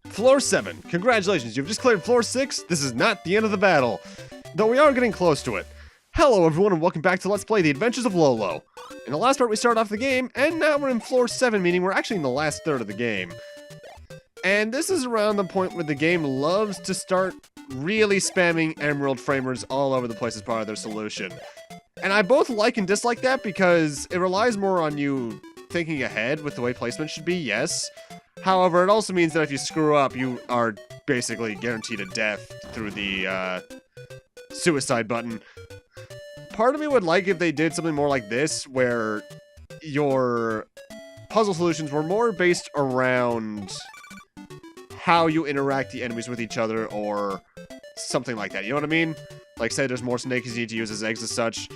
Floor 7. Congratulations, you've just cleared Floor 6. This is not the end of the battle, though we are getting close to it. Hello everyone and welcome back to Let's Play The Adventures of Lolo. In the last part we started off the game, and now we're in Floor 7, meaning we're actually in the last third of the game. And this is around the point where the game loves to start really spamming emerald framers all over the place as part of their solution. And I both like and dislike that because it relies more on you thinking ahead with the way placement should be, yes. However, it also means that if you screw up, you are basically guaranteed a death through the suicide button. Part of me would like if they did something more like this, where your puzzle solutions were more based around how you interact the enemies with each other, or something like that, you know what I mean? Like, say there's more snakes you need to use as eggs as such.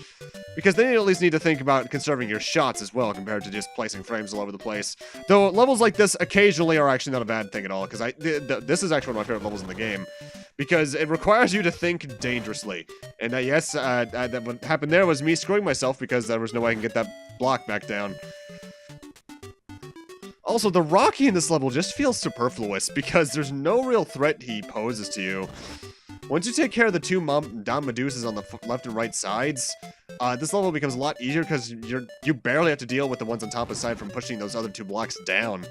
Because then you at least need to think about conserving your shots as well, compared to just placing frames all over the place. Though levels like this occasionally are actually not a bad thing at all, because this is actually one of my favorite levels in the game. Because it requires you to think dangerously. And yes, what happened there was me screwing myself because there was no way I can get that block back down. Also, the Rocky in this level just feels superfluous because there's no real threat he poses to you. Once you take care of the two down Medusas on the left and right sides, this level becomes a lot easier because you barely have to deal with the ones on top aside from pushing those other two blocks down.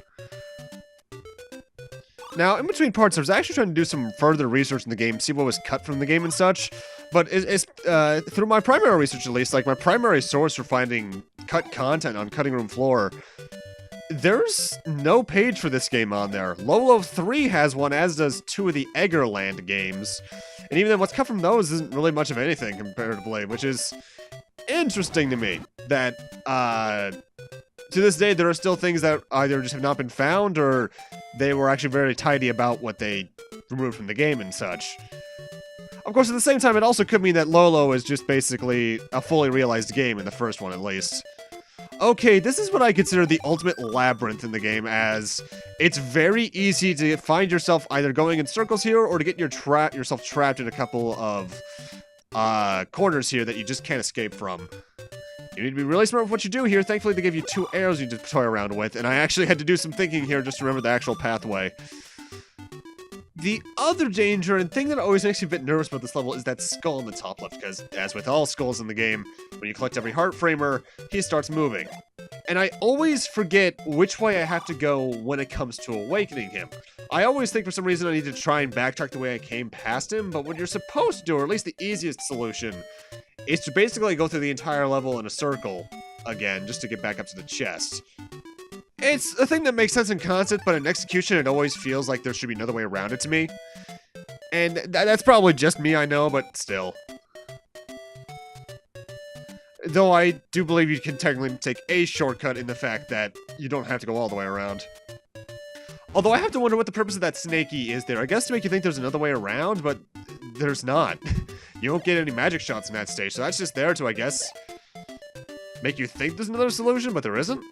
Now, in between parts, I was actually trying to do some further research in the game, see what was cut from the game and such, but through my primary research at least, like my primary source for finding cut content on Cutting Room Floor, there's no page for this game on there. Lolo 3 has one, as does two of the Eggerland games. And even then, what's cut from those isn't really much of anything comparatively, which is interesting to me. That, to this day, there are still things that either just have not been found, or they were actually very tidy about what they removed from the game and such. Of course, at the same time, it also could mean that Lolo is just basically a fully realized game in the first one, at least. Okay, this is what I consider the ultimate labyrinth in the game, as it's very easy to find yourself either going in circles here or to get yourself trapped in a couple of corners here that you just can't escape from. You need to be really smart with what you do here. Thankfully, they give you two arrows you need to toy around with, and I actually had to do some thinking here just to remember the actual pathway. The other danger and thing that always makes me a bit nervous about this level is that skull in the top left, because as with all skulls in the game, when you collect every heart framer, he starts moving. And I always forget which way I have to go when it comes to awakening him. I always think for some reason I need to try and backtrack the way I came past him, but what you're supposed to do, or at least the easiest solution, is to basically go through the entire level in a circle again, just to get back up to the chest. It's a thing that makes sense in concept, but in execution it always feels like there should be another way around it to me. And that's probably just me, I know, but still. Though I do believe you can technically take a shortcut in the fact that you don't have to go all the way around. Although I have to wonder what the purpose of that snaky is there. I guess to make you think there's another way around, but there's not. You don't get any magic shots in that stage, so that's just there to, I guess, make you think there's another solution, but there isn't.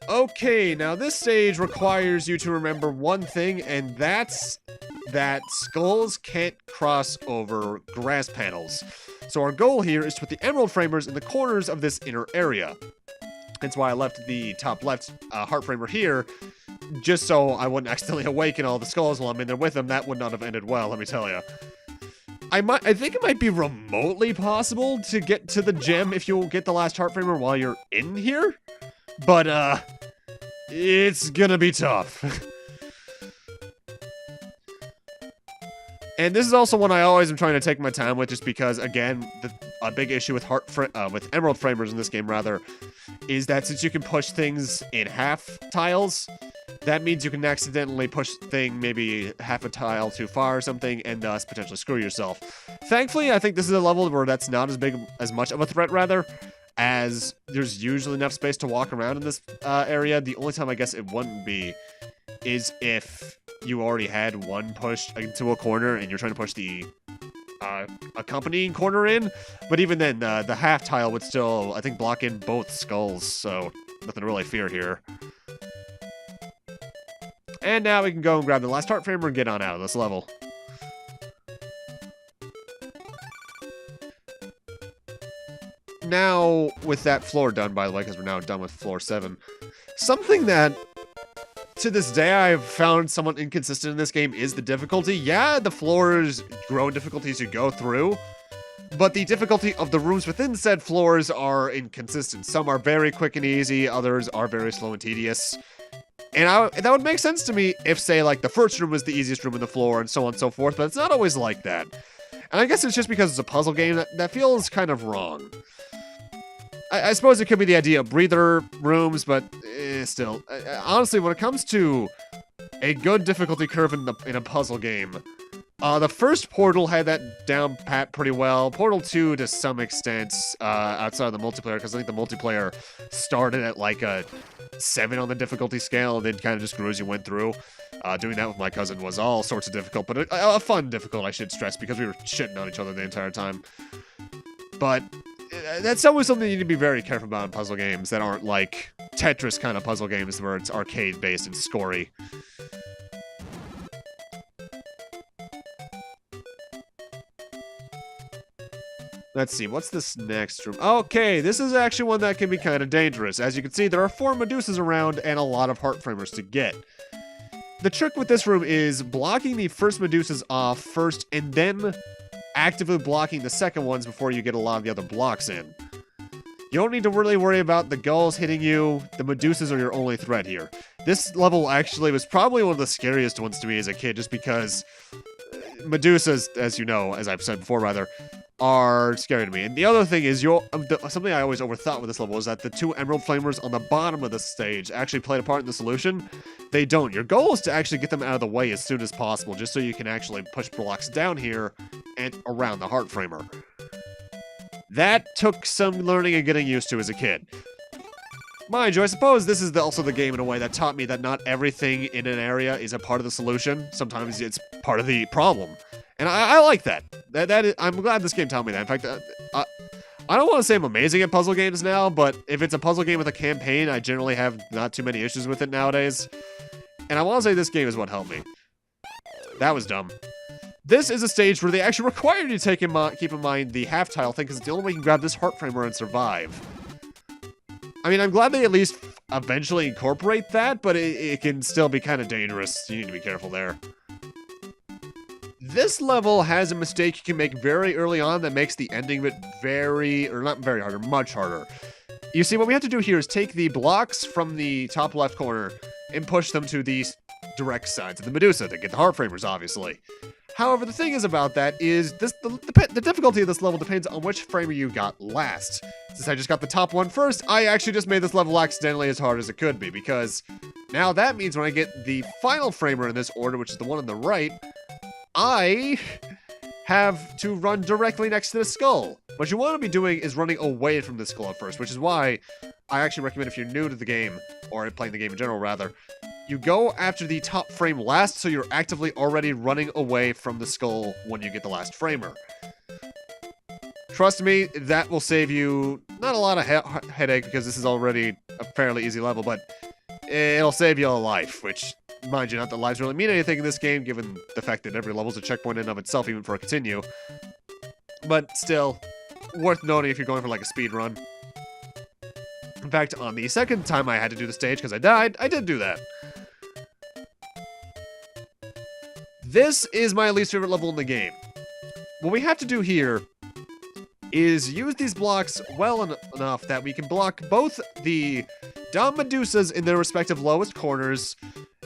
Okay, now this stage requires you to remember one thing, and that's that skulls can't cross over grass panels. So our goal here is to put the emerald framers in the corners of this inner area. That's why I left the top left heart framer here, just so I wouldn't accidentally awaken all the skulls while I'm in there with them. That would not have ended well, let me tell you. I think it might be remotely possible to get to the gem if you get the last heart framer while you're in here, but it's gonna be tough. And this is also one I always am trying to take my time with, just because, again, a big issue with with emerald framers in this game, rather, is that since you can push things in half tiles, that means you can accidentally push thing maybe half a tile too far or something, and thus potentially screw yourself. Thankfully, I think this is a level where that's not as much of a threat, rather, as there's usually enough space to walk around in this area. The only time I guess it wouldn't be is if you already had one push into a corner and you're trying to push the accompanying corner in. But even then, the half tile would still, I think, block in both skulls, so nothing to really fear here. And now we can go and grab the last heart framer and get on out of this level. Now, with that floor done, by the way, because we're now done with floor 7, something that to this day I've found somewhat inconsistent in this game is the difficulty. Yeah, the floors grow in difficulty as you go through, but the difficulty of the rooms within said floors are inconsistent. Some are very quick and easy, others are very slow and tedious. And that would make sense to me if, say, like, the first room was the easiest room in the floor and so on and so forth, but it's not always like that. And I guess it's just because it's a puzzle game that feels kind of wrong. I suppose it could be the idea of breather rooms, but still. Honestly, when it comes to a good difficulty curve in a puzzle game, the first Portal had that down pat pretty well. Portal 2 to some extent, outside of the multiplayer, because I think the multiplayer started at like a 7 on the difficulty scale and then kind of just grew as you went through. Doing that with my cousin was all sorts of difficult, but a fun difficult, I should stress, because we were shitting on each other the entire time. But that's always something you need to be very careful about in puzzle games that aren't like Tetris kind of puzzle games where it's arcade-based and scory. Let's see, what's this next room? Okay, this is actually one that can be kind of dangerous. As you can see, there are 4 Medusas around and a lot of heart framers to get. The trick with this room is blocking the first Medusas off first and then actively blocking the second ones before you get a lot of the other blocks in. You don't need to really worry about the gulls hitting you. The Medusas are your only threat here. This level actually was probably one of the scariest ones to me as a kid, just because Medusas, as you know, as I've said before rather, are scary to me. And the other thing is, something I always overthought with this level is that the 2 Emerald Flamers on the bottom of the stage actually played a part in the solution. They don't. Your goal is to actually get them out of the way as soon as possible, just so you can actually push blocks down here and around the Heart Framer. That took some learning and getting used to as a kid. Mind you, I suppose this is also the game in a way that taught me that not everything in an area is a part of the solution. Sometimes it's part of the problem. And I like that. I'm glad this game taught me that. In fact, I don't want to say I'm amazing at puzzle games now, but if it's a puzzle game with a campaign, I generally have not too many issues with it nowadays. And I want to say this game is what helped me. That was dumb. This is a stage where they actually require you to keep in mind the half-tile thing, because it's the only way you can grab this heart framer and survive. I mean, I'm glad they at least eventually incorporate that, but it can still be kind of dangerous. You need to be careful there. This level has a mistake you can make very early on that makes the ending of it much harder. You see, what we have to do here is take the blocks from the top left corner and push them to the direct sides of the Medusa to get the heart framers, obviously. However, the thing is about that is the difficulty of this level depends on which framer you got last. Since I just got the top one first, I actually just made this level accidentally as hard as it could be, because now that means when I get the final framer in this order, which is the one on the right, I have to run directly next to the skull. What you want to be doing is running away from the skull at first, which is why I actually recommend, if you're new to the game, or playing the game in general rather, you go after the top frame last, so you're actively already running away from the skull when you get the last framer. Trust me, that will save you not a lot of headache, because this is already a fairly easy level, but it'll save you a life, which, mind you, not that lives really mean anything in this game, given the fact that every level's a checkpoint in and of itself, even for a continue. But still, worth noting if you're going for like a speed run. In fact, on the second time I had to do the stage because I died, I did do that. This is my least favorite level in the game. What we have to do here is use these blocks well enough that we can block both the Dom Medusas in their respective lowest corners,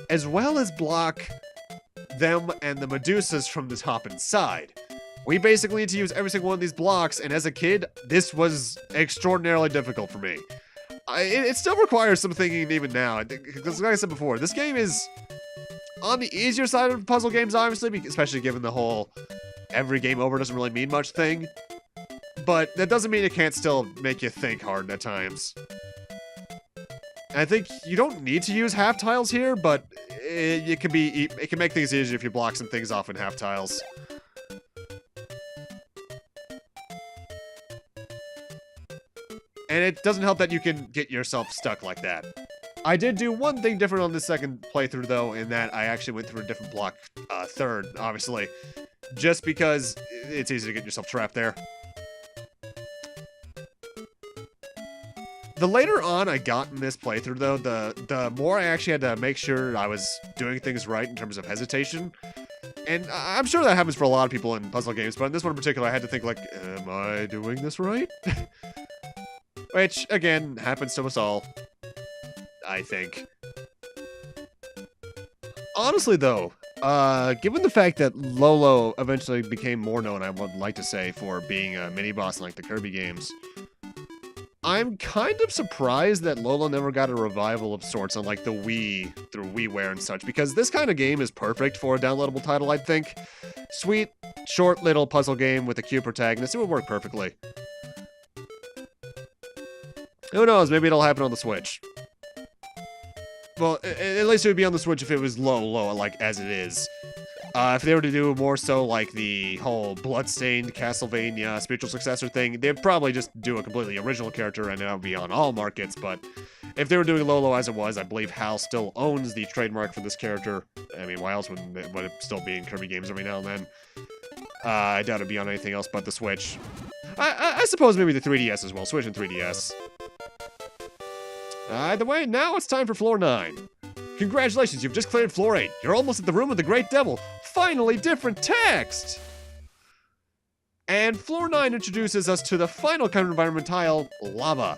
as well as block them and the Medusas from the top and side. We basically need to use every single one of these blocks, and as a kid, this was extraordinarily difficult for me. It still requires some thinking even now, because like I said before, this game is on the easier side of puzzle games, obviously, especially given the whole every game over doesn't really mean much thing. But that doesn't mean it can't still make you think hard at times. And I think you don't need to use half tiles here, but it can make things easier if you block some things off in half tiles. And it doesn't help that you can get yourself stuck like that. I did do one thing different on the second playthrough, though, in that I actually went through a different block third, obviously. Just because it's easy to get yourself trapped there. The later on I got in this playthrough, though, the more I actually had to make sure I was doing things right in terms of hesitation. And I'm sure that happens for a lot of people in puzzle games, but in this one in particular, I had to think, like, am I doing this right? Which, again, happens to us all, I think. Honestly, though, given the fact that Lolo eventually became more known, I would like to say, for being a mini-boss in, like, the Kirby games, I'm kind of surprised that Lolo never got a revival of sorts on, like, the Wii, through WiiWare and such, because this kind of game is perfect for a downloadable title, I'd think. Sweet, short little puzzle game with a cute protagonist. It would work perfectly. Who knows, maybe it'll happen on the Switch. Well, at least it would be on the Switch if it was low, like, as it is. If they were to do more so like the whole Bloodstained Castlevania spiritual successor thing, they'd probably just do a completely original character and it would be on all markets, but if they were doing Lolo as it was, I believe HAL still owns the trademark for this character. I mean, why else would it still be in Kirby games every now and then? I doubt it'd be on anything else but the Switch. I suppose maybe the 3DS as well, Switch and 3DS. Either way, now it's time for Floor 9. Congratulations, you've just cleared Floor 8. You're almost at the Room of the Great Devil. Finally, different text! And Floor 9 introduces us to the final kind of environment tile, lava.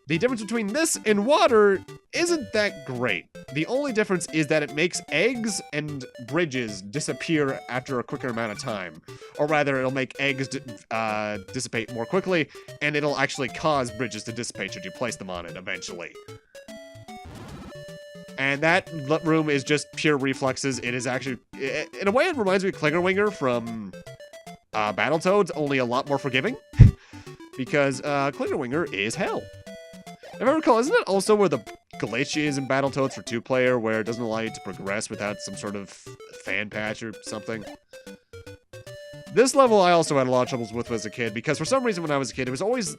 The difference between this and water isn't that great. The only difference is that it makes eggs and bridges disappear after a quicker amount of time. Or rather, it'll make eggs dissipate more quickly, and it'll actually cause bridges to dissipate should you place them on it eventually. And that room is just pure reflexes. It is actually, in a way, it reminds me of Klingerwinger from Battletoads, only a lot more forgiving. Because Klingerwinger is hell. If I recall, isn't it also where the glitch is in Battletoads for 2-player, where it doesn't allow you to progress without some sort of fan patch or something? This level I also had a lot of troubles with as a kid, because for some reason when I was a kid, it was always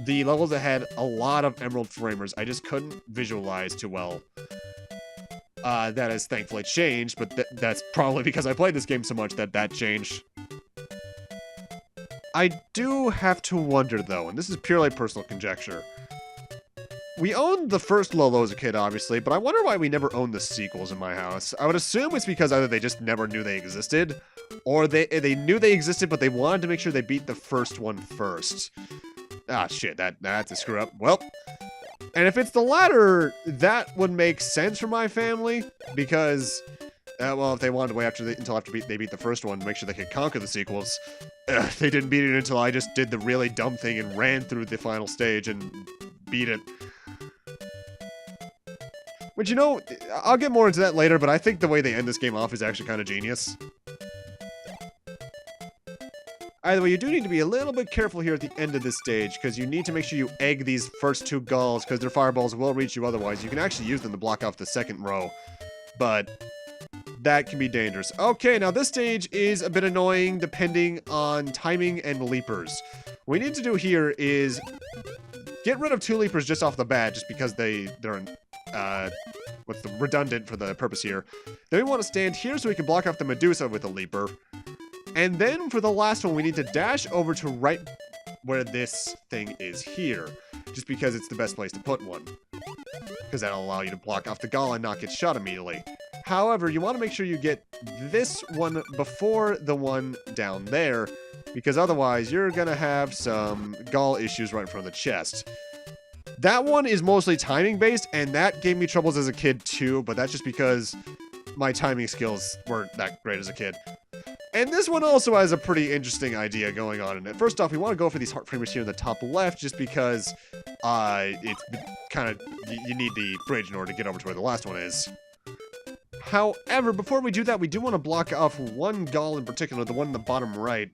the levels that had a lot of emerald framers. I just couldn't visualize too well. That has thankfully changed, but that's probably because I played this game so much that changed. I do have to wonder, though, and this is purely personal conjecture. We owned the first Lolo as a kid, obviously, but I wonder why we never owned the sequels in my house. I would assume it's because either they just never knew they existed, or they knew they existed, but they wanted to make sure they beat the first one first. Ah, shit, that's a screw up. Well, and if it's the latter, that would make sense for my family, because, well, if they wanted to wait until after they beat the first one to make sure they could conquer the sequels, they didn't beat it until I just did the really dumb thing and ran through the final stage and beat it. Which, you know, I'll get more into that later, but I think the way they end this game off is actually kind of genius. Either way, you do need to be a little bit careful here at the end of this stage, because you need to make sure you egg these first 2 galls, because their fireballs will reach you otherwise. You can actually use them to block off the second row, but that can be dangerous. Okay, now this stage is a bit annoying depending on timing and leapers. What we need to do here is get rid of 2 leapers just off the bat, just because they're redundant for the purpose here. Then we want to stand here so we can block off the Medusa with a leaper. And then for the last one, we need to dash over to right where this thing is here, just because it's the best place to put one. Because that'll allow you to block off the gall and not get shot immediately. However, you want to make sure you get this one before the one down there, because otherwise you're going to have some gall issues right in front of the chest. That one is mostly timing based, and that gave me troubles as a kid too, but that's just because my timing skills weren't that great as a kid. And this one also has a pretty interesting idea going on in it. First off, we want to go for these heart framers here in the top left, just because it's kind of, you need the bridge in order to get over to where the last one is. However, before we do that, we do want to block off one gall in particular, the one in the bottom right.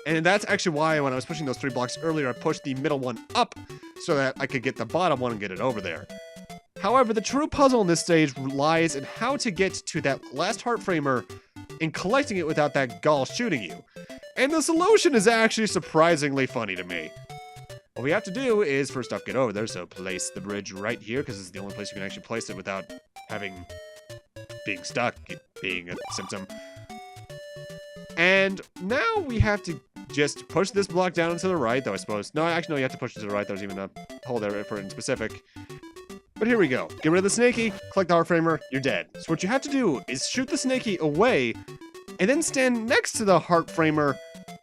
And that's actually why when I was pushing those 3 blocks earlier, I pushed the middle one up so that I could get the bottom one and get it over there. However, the true puzzle in this stage lies in how to get to that last heart framer and collecting it without that gall shooting you. And the solution is actually surprisingly funny to me. What we have to do is first off get over there, so place the bridge right here, because it's the only place you can actually place it without being stuck being a symptom. And now we have to just push this block down and to the right, though I suppose. No, actually, no, you have to push it to the right. There's even a hole there for it in specific. But here we go. Get rid of the snaky, collect the heart framer, you're dead. So what you have to do is shoot the snaky away, and then stand next to the heart framer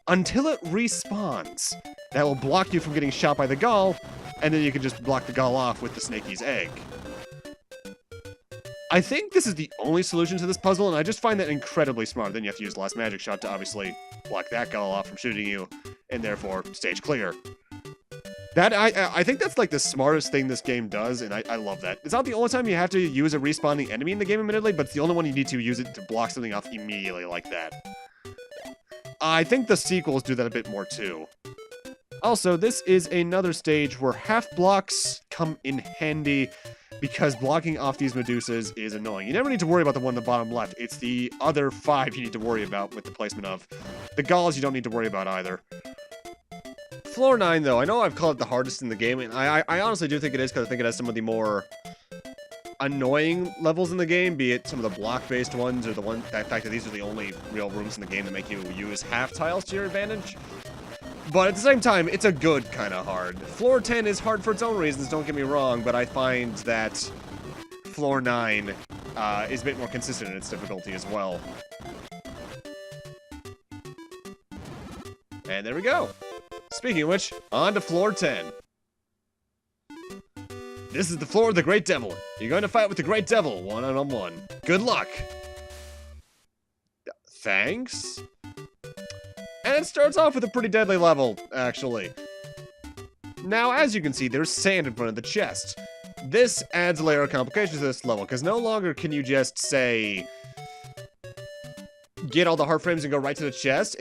until it respawns. That will block you from getting shot by the gall, and then you can just block the gall off with the snaky's egg. I think this is the only solution to this puzzle, and I just find that incredibly smart. Then you have to use the last magic shot to obviously block that gall off from shooting you, and therefore stage clear. That I think that's like the smartest thing this game does, and I love that. It's not the only time you have to use a respawning enemy in the game, admittedly, but it's the only one you need to use it to block something off immediately like that. I think the sequels do that a bit more too. Also, this is another stage where half blocks come in handy because blocking off these Medusas is annoying. You never need to worry about the one in the bottom left. It's the other 5 you need to worry about with the placement of. The galls you don't need to worry about either. Floor 9, though, I know I've called it the hardest in the game, and I honestly do think it is because I think it has some of the more annoying levels in the game, be it some of the block-based ones or the fact that these are the only real rooms in the game that make you use half tiles to your advantage. But at the same time, it's a good kind of hard. Floor 10 is hard for its own reasons, don't get me wrong, but I find that Floor 9 is a bit more consistent in its difficulty as well. And there we go. Speaking of which, on to Floor 10. This is the floor of the Great Devil. You're going to fight with the Great Devil, one-on-one. Good luck! Thanks? And it starts off with a pretty deadly level, actually. Now, as you can see, there's sand in front of the chest. This adds a layer of complications to this level, because no longer can you just, say, get all the heart frames and go right to the chest.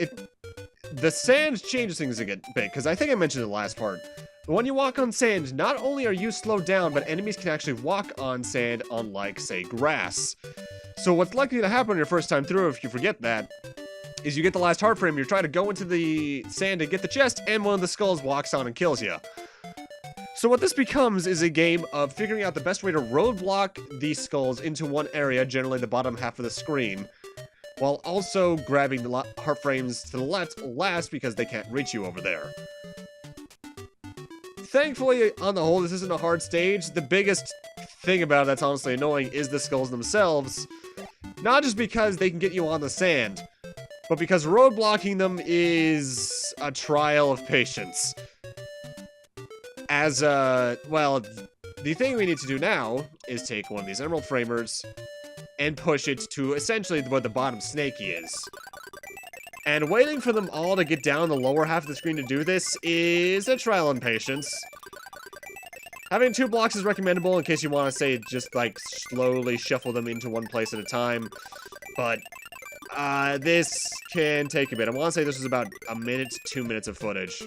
The sand changes things a bit, because I think I mentioned in the last part. When you walk on sand, not only are you slowed down, but enemies can actually walk on sand, unlike, say, grass. So what's likely to happen your first time through, if you forget that, is you get the last heart frame, you're trying to go into the sand and get the chest, and one of the skulls walks on and kills you. So what this becomes is a game of figuring out the best way to roadblock these skulls into one area, generally the bottom half of the screen, while also grabbing the heart frames to the last because they can't reach you over there. Thankfully, on the whole, this isn't a hard stage. The biggest thing about it that's honestly annoying is the skulls themselves. Not just because they can get you on the sand, but because roadblocking them is a trial of patience. Well, the thing we need to do now is take one of these emerald framers and push it to essentially where the bottom snaky is. And waiting for them all to get down the lower half of the screen to do this is a trial in patience. Having 2 blocks is recommendable in case you want to, say, just, like, slowly shuffle them into one place at a time. But, this can take a bit. I want to say this is about a minute to 2 minutes of footage.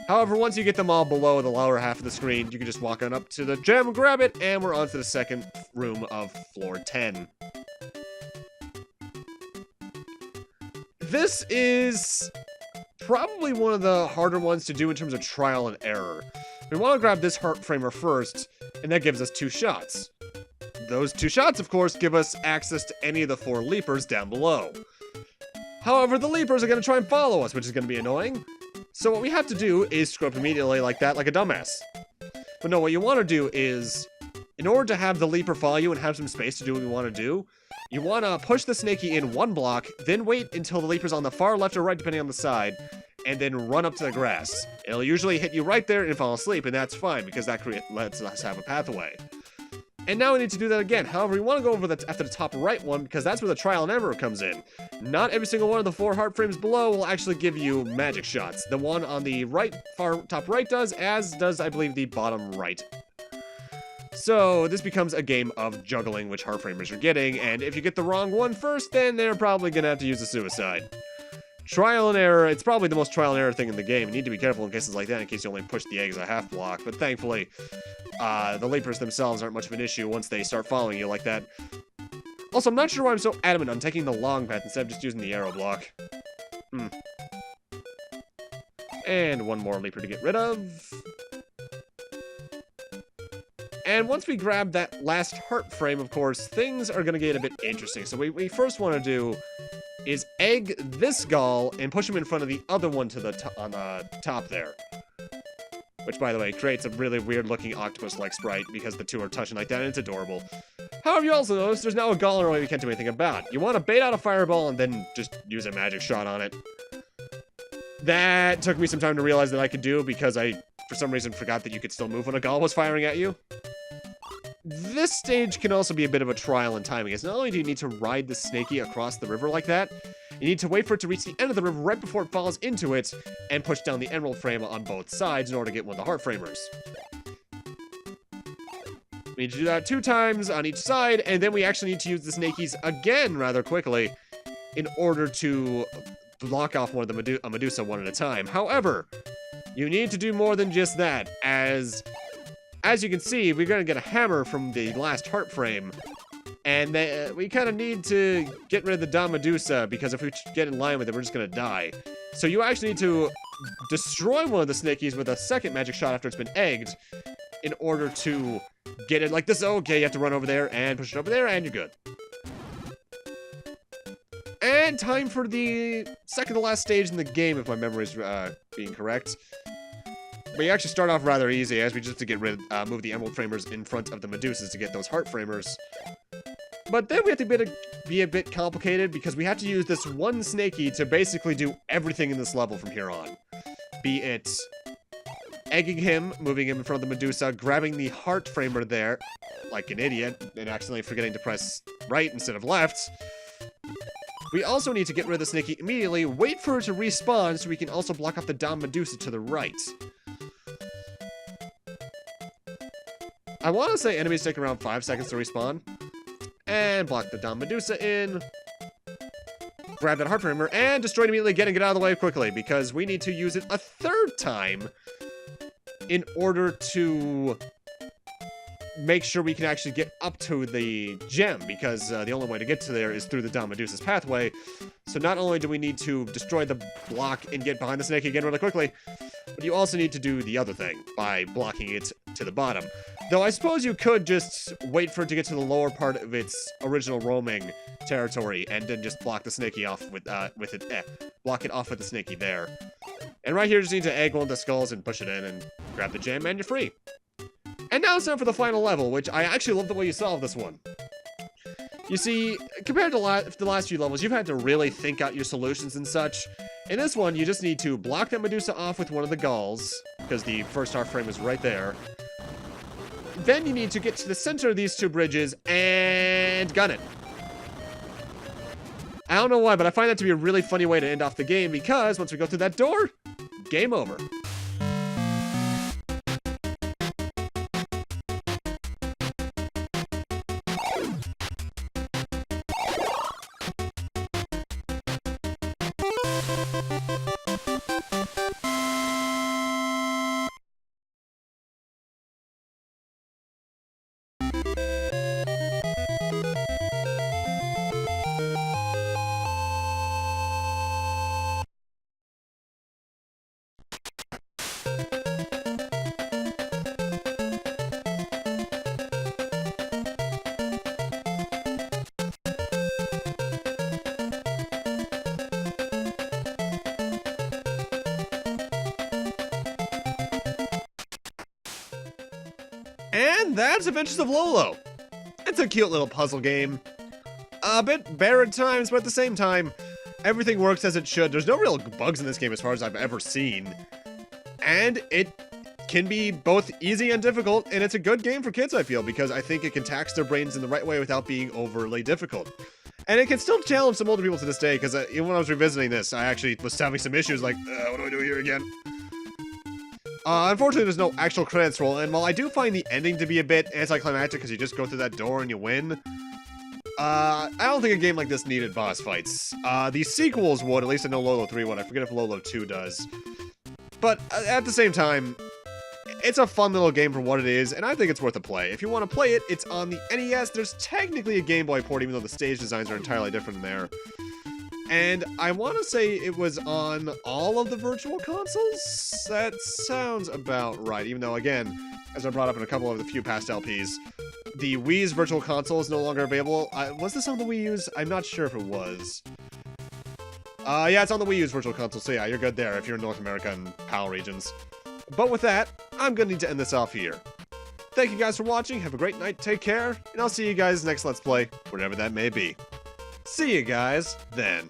However, once you get them all below the lower half of the screen, you can just walk on up to the gem, grab it, and we're on to the second room of Floor 10. This is probably one of the harder ones to do in terms of trial and error. We want to grab this heart framer first, and that gives us 2 shots. Those 2 shots, of course, give us access to any of the 4 leapers down below. However, the leapers are going to try and follow us, which is going to be annoying. So what we have to do is screw up immediately like that, like a dumbass. But no, what you want to do is, in order to have the leaper follow you and have some space to do what we want to do, you want to push the snaky in 1 block, then wait until the leaper's on the far left or right, depending on the side, and then run up to the grass. It'll usually hit you right there and fall asleep, and that's fine, because that lets us have a pathway. And now we need to do that again. However, we want to go over after the top right one, because that's where the trial and error comes in. Not every single one of the 4 heart frames below will actually give you magic shots. The one on the far top right does, as does, I believe, the bottom right. So this becomes a game of juggling which heart framers you're getting, and if you get the wrong one first, then they're probably going to have to use a suicide. Trial and error, it's probably the most trial and error thing in the game. You need to be careful in cases like that in case you only push the eggs a half block, but thankfully, the leapers themselves aren't much of an issue once they start following you like that. Also, I'm not sure why I'm so adamant on taking the long path instead of just using the arrow block. And one more leaper to get rid of. And once we grab that last heart frame, of course, things are going to get a bit interesting. So what we first want to do is egg this Gall and push him in front of the other one on the top there. Which, by the way, creates a really weird-looking octopus-like sprite because the two are touching like that, and it's adorable. However, you also notice there's now a Gall in our way we can't do anything about. You want to bait out a fireball and then just use a magic shot on it. That took me some time to realize that I could do because I, for some reason, forgot that you could still move when a Gall was firing at you. This stage can also be a bit of a trial in timing, as not only do you need to ride the Snaky across the river like that, you need to wait for it to reach the end of the river right before it falls into it, and push down the emerald frame on both sides in order to get one of the heart framers. We need to do that 2 times on each side, and then we actually need to use the Snakies again rather quickly in order to block off one of the Medusa one at a time. However, you need to do more than just that, as you can see, we're going to get a hammer from the last heart frame, and we kind of need to get rid of the Dom Medusa, because if we get in line with it, we're just going to die. So you actually need to destroy one of the Snakies with a second magic shot after it's been egged, in order to get it like this. Okay, you have to run over there and push it over there, and you're good. And time for the second to last stage in the game, if my memory is being correct. We actually start off rather easy, as we just have to get move the emerald framers in front of the Medusas to get those heart framers. But then we have to be a bit complicated, because we have to use this one Snaky to basically do everything in this level from here on. Be it egging him, moving him in front of the Medusa, grabbing the heart framer there, like an idiot, and accidentally forgetting to press right instead of left. We also need to get rid of the Snaky immediately, wait for it to respawn so we can also block off the Dom Medusa to the right. I want to say enemies take around 5 seconds to respawn. And block the Dom Medusa in. Grab that heart framer and destroy it immediately, getting it out of the way quickly, because we need to use it a 3rd time in order to make sure we can actually get up to the gem, because the only way to get to there is through the Dom Medusa's pathway. So not only do we need to destroy the block and get behind the snake again really quickly, but you also need to do the other thing by blocking it to the bottom. Though I suppose you could just wait for it to get to the lower part of its original roaming territory and then just block the snaky off with it. Block it off with the snaky there. And right here, you just need to egg one of the skulls and push it in and grab the gem, and you're free. And now it's time for the final level, which I actually love the way you solve this one. You see, compared to the last few levels, you've had to really think out your solutions and such. In this one, you just need to block that Medusa off with one of the Galls, because the first heart frame is right there. Then you need to get to the center of these 2 bridges and gun it. I don't know why, but I find that to be a really funny way to end off the game, because once we go through that door, game over. And that's Adventures of Lolo. It's a cute little puzzle game. A bit bare at times, but at the same time, everything works as it should. There's no real bugs in this game as far as I've ever seen. And it can be both easy and difficult, and it's a good game for kids, I feel, because I think it can tax their brains in the right way without being overly difficult. And it can still challenge some older people to this day, because even when I was revisiting this, I actually was having some issues like, what do I do here again? Unfortunately, there's no actual credits roll, and while I do find the ending to be a bit anticlimactic because you just go through that door and you win, I don't think a game like this needed boss fights. The sequels would, at least I know Lolo 3 would. I forget if Lolo 2 does. But at the same time, it's a fun little game for what it is, and I think it's worth a play. If you want to play it, it's on the NES. There's technically a Game Boy port, even though the stage designs are entirely different in there. And I want to say it was on all of the virtual consoles? That sounds about right, even though, again, as I brought up in a couple of the few past LPs, the Wii's virtual console is no longer available. Was this on the Wii U's? I'm not sure if it was. Yeah, it's on the Wii U's Virtual Console, so yeah, you're good there if you're in North America and PAL regions. But with that, I'm gonna need to end this off here. Thank you guys for watching, have a great night, take care, and I'll see you guys next Let's Play, wherever that may be. See you guys then.